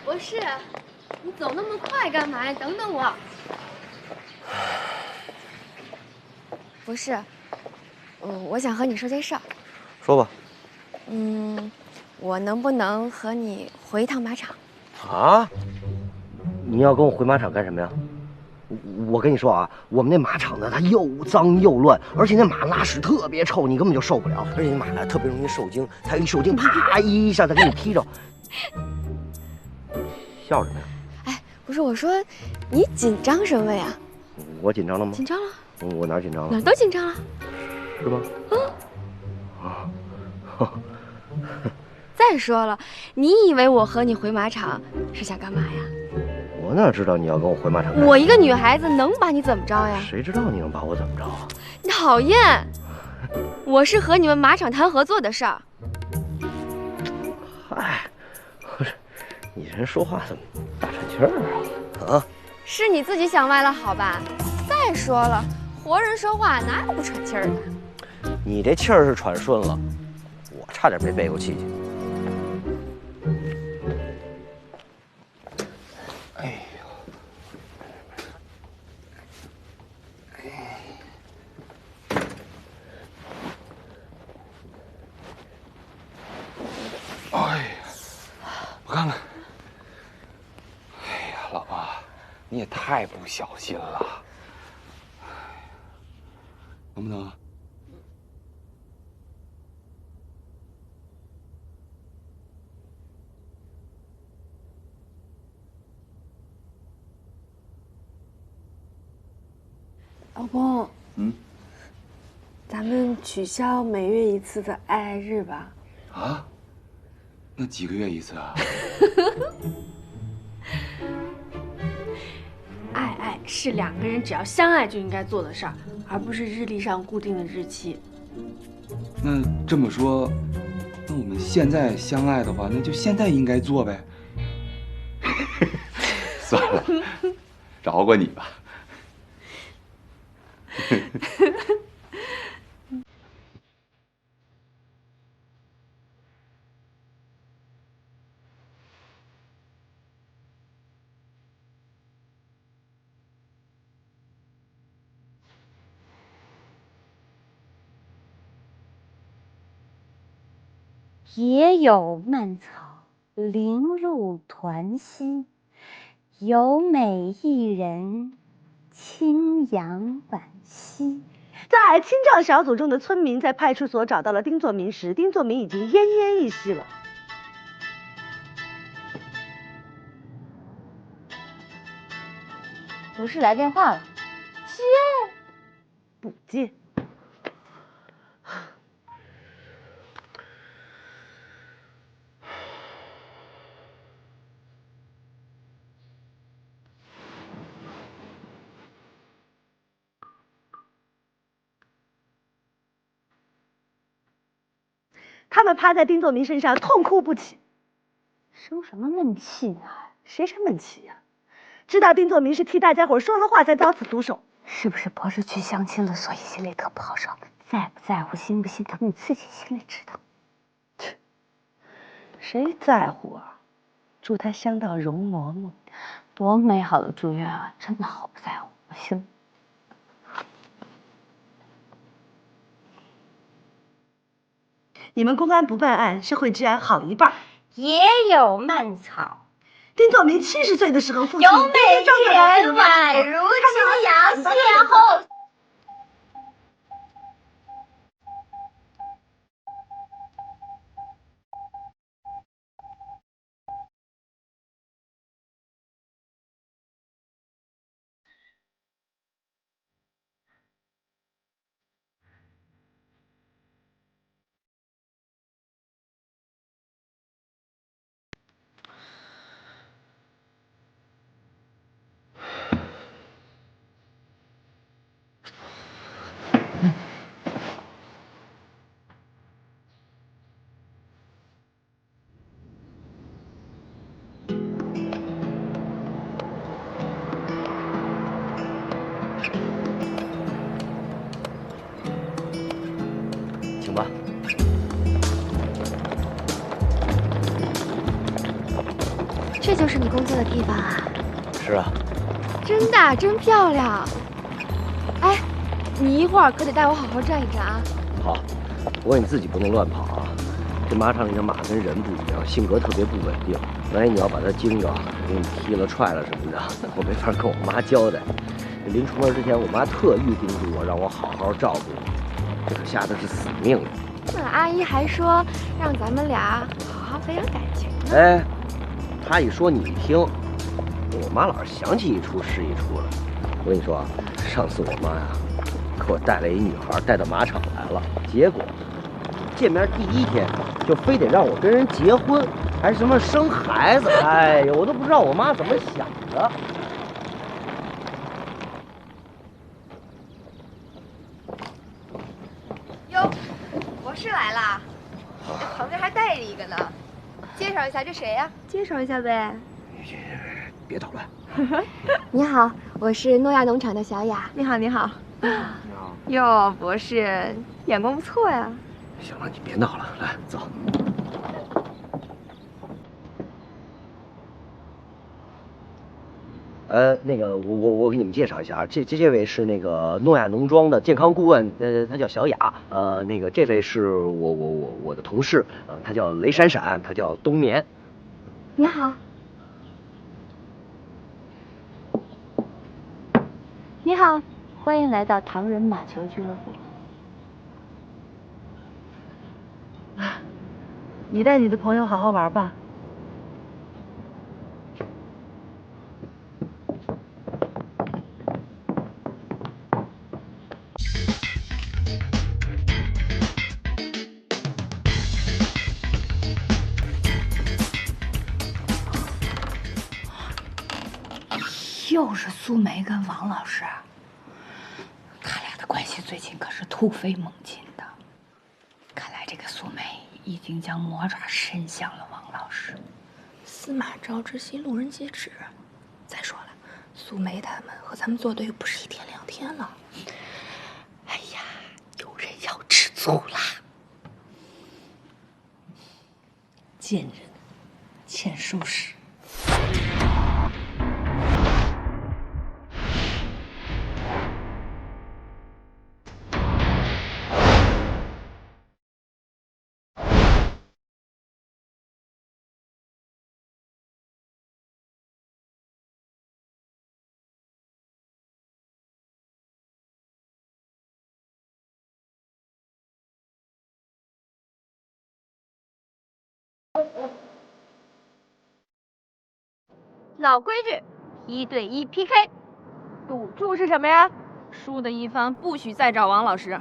博士，你走那么快干嘛呀？等等我。博士，我想和你说件事儿。说吧。我能不能和你回一趟马场？啊？你要跟我回马场干什么呀？我跟你说啊，我们那马场呢，它又脏又乱，而且那马拉屎特别臭，你根本就受不了。而且那马呢，特别容易受惊，它一受惊，啪一下子给你踢着。笑什么呀？哎，不是，我说，你紧张什么呀？我紧张了吗？紧张了？我哪儿紧张了？哪儿都紧张了。是吗？啊。再说了，你以为我和你回马场是想干嘛呀？我哪知道你要跟我回马场干？我一个女孩子能把你怎么着呀？谁知道你能把我怎么着啊？你讨厌！我是和你们马场谈合作的事儿。嗨，不是，你这人说话怎么大喘气儿啊？啊？是你自己想歪了好吧？再说了，活人说话哪有不喘气儿的？你这气儿是喘顺了，我差点没背过气去。哎呦！哎呀，我看看。哎呀，老婆，你也太不小心了，能不能？老公，咱们取消每月一次的爱爱日吧。啊？那几个月一次啊？爱爱是两个人只要相爱就应该做的事儿，而不是日历上固定的日期。那这么说，那我们现在相爱的话，那就现在应该做呗。算了，饶过你吧。野有蔓草，零入团溪。有美一人，轻扬惋惜。在清障小组中的村民在派出所找到了丁作明时，丁作明已经奄奄一息了。不是来电话了，接不接。他们趴在丁作明身上痛哭不起。生什么闷气呢？谁生闷气呀？知道丁作明是替大家伙说了话才遭此毒手。是不是博士去相亲了，所以心里特不好受？在不在乎，心不心疼，你自己心里知道。谁在乎啊？祝他香到容嬷嬷。多美好的祝愿啊！真的好不在乎，我心。你们公安不办案，社会治安好一半。也有蔓草，丁作明70岁的时候，父亲有美一人宛如清扬邂逅。这就是你工作的地方啊？是啊，真大，真漂亮。哎，你一会儿可得带我好好站一站啊。好，不过你自己不能乱跑啊。这马场里的马跟人不一样，性格特别不稳定。万一你要把它惊着，给你踢了、踹了什么的，我没法跟我妈交代。临出门之前，我妈特意叮嘱我，让我好好照顾你。这可下的是死命令。那阿姨还说让咱们俩好好培养感情呢。哎，她一说你一听，我妈老是想起一出是一出的。我跟你说啊，上次我妈呀，给我带了一女孩带到马场来了，结果见面第一天就非得让我跟人结婚，还什么生孩子，哎呦，我都不知道我妈怎么想的。哟，博士来啦，这旁边还带着一个呢。介绍一下，这谁呀？介绍一下呗。别捣乱。你好，我是诺亚农场的小雅。你好，你好。你好。哟，博士，眼光不错呀。行了，你别闹了，来走。那个我给你们介绍一下啊，这位是那个诺亚农庄的健康顾问，他叫小雅。那个这位是我的同事，他叫雷闪闪，他叫冬眠。你好。你好，欢迎来到唐人马球俱乐部。你带你的朋友好好玩吧。又是苏梅跟王老师，他俩的关系最近可是突飞猛进的。看来这个苏梅已经将魔爪伸向了王老师。司马昭之心，路人皆知。再说了，苏梅他们和咱们作对又不是一天两天了。哎呀，有人要吃醋啦！贱人，欠收拾。老规矩，1对1 PK。赌注是什么呀？输的一方不许再找王老师。